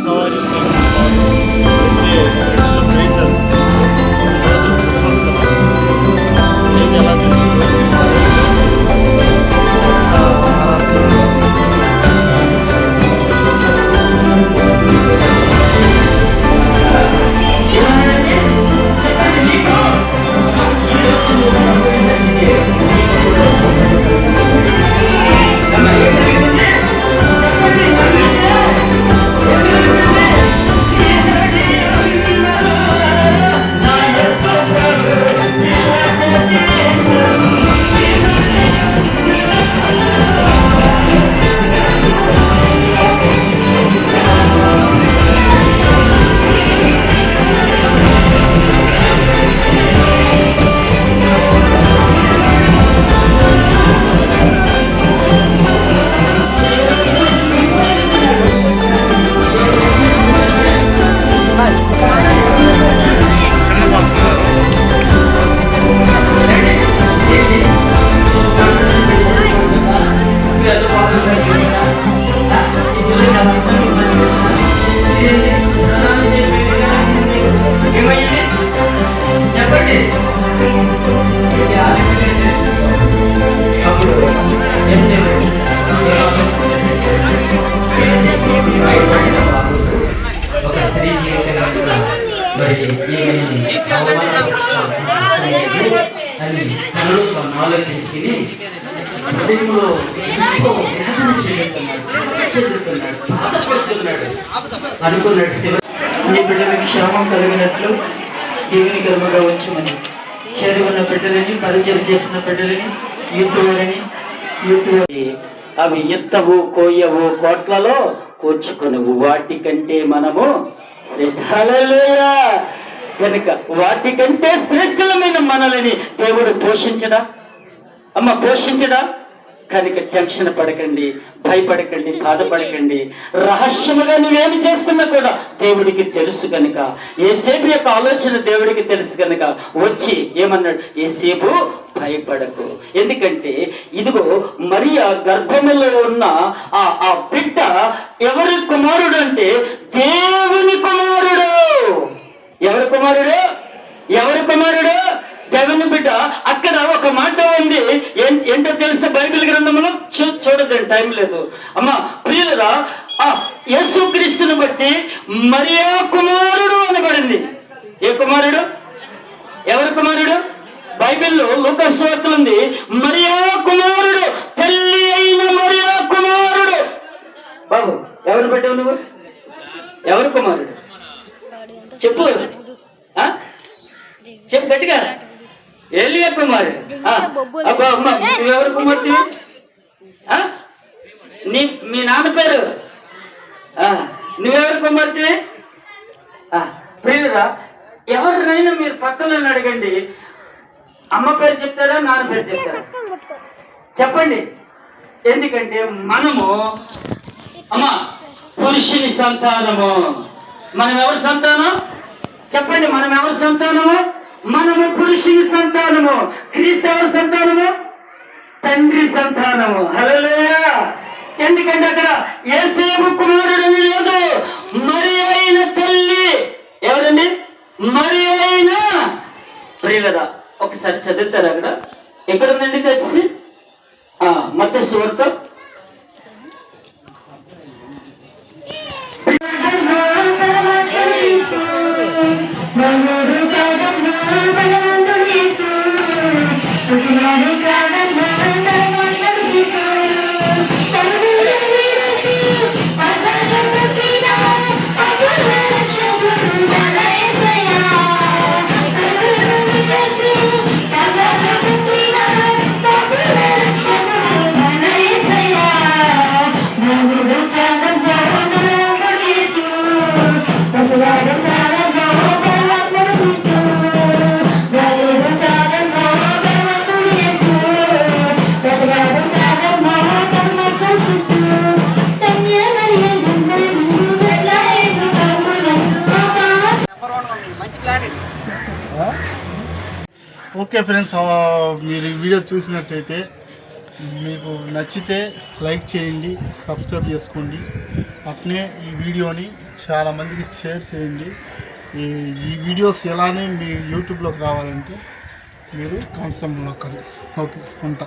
సవారీ చర్చిలో ప్రేయర్ జరుగుతుంది. ఈరోజు క్రిస్మస్ కదా, కేక్ ఎలా తిరుగుతుంది ఆలోచించుకుని హృదయంలో ఎంతో వేదన చెందుతున్నాడు, బాధపడుతున్నాడు. అనుకున్నాడు, శివ నీ బిడ్డలకు క్షేమం కలిగినట్లు దేవుని కర్మగా వచ్చమని, చేరుకున్న బిడ్డలని, పరిచయం చేసిన బిడ్డలని, యూత్ అవి ఎత్తవు కోయవు కోట్లలో కూర్చుకొనువు, వాటికంటే మనము శ్రేష్ఠాలయ్యా కనుక వాటికంటే శ్రేష్ఠమైన మనల్ని దేవుడు పోషించడా అమ్మ, పోషించడా? కనుక టెన్షన్ పడకండి, భయపడకండి, బాధపడకండి. రహస్యముగా నువ్వేమి చేస్తున్నా కూడా దేవుడికి తెలుసు కనుక, ఏసేపు యొక్క ఆలోచన దేవుడికి తెలుసు కనుక వచ్చి ఏమన్నాడు, ఏసేపు భయపడకు. ఎందుకంటే ఇదిగో మరియా గర్భములో ఉన్న ఆ బిడ్డ ఎవరి కుమారుడు అంటే దేవుని కుమారుడు. ఎవరి కుమారుడు? ఎవరి కుమారుడు? దేవుని బిడ్డ. అక్కడ ఒక మాట ఉంది, ఏంటో తెలుసా? బైబిల్ గ్రంథంలో చూడదండి, టైం లేదు అమ్మా ప్రియులరా. యేసుక్రీస్తుని బట్టి మరియా కుమారుడు అనబడింది. ఏ కుమారుడు? ఎవరి కుమారుడు? బైబిల్లో లూకా సువార్తలో ఉంది, మరియా కుమారుడు, తల్లి అయిన మరియా కుమారుడు. బాబు ఎవరు పెట్టావు నువ్వు? ఎవరి కుమారుడు చెప్పు, చెప్పు గట్టిగా. ఏలియా కుమారుడు. నువ్వెవరు కుమార్తె? మీ నాన్న పేరు? నువ్వెవరు కుమార్తె? ప్రియురా, ఎవరినైనా మీరు పక్కన అడగండి, అమ్మ పేరు చెప్తారా, నాన్న పేరు చెప్తారా? చెప్పండి. ఎందుకంటే మనము అమ్మ పురుషుని సంతానము. మనం ఎవరి సంతానం? చెప్పండి, మనం ఎవరి సంతానము? మనము పురుషుని సంతానము. క్రీస్తు ఎవరి సంతానము? తండ్రి సంతానము. హల్లెలూయా. ఎందుకంటే అక్కడ యేసేపు కుమారుడని లేదు, మరి అయిన తల్లి. ఎవరండి? మరి అయిన. ప్రియులరా, ఒకసారి చదువుతారు అక్కడ. ఎక్కడ ఉందండి తెచ్చి? మత్తయి సువార్త ఓకే ఫ్రెండ్స్, మీరు వీడియో చూసినట్టయితే మీకు నచ్చితే లైక్ చేయండి, సబ్స్క్రైబ్ చేసుకోండి. అట్నే ఈ వీడియోని చాలామందికి షేర్ చేయండి. ఈ వీడియోస్ ఎలానే మీ యూట్యూబ్లోకి రావాలంటే మీరు కాన్సెప్ట్ నొక్కండి. ఓకే, ఉంటా.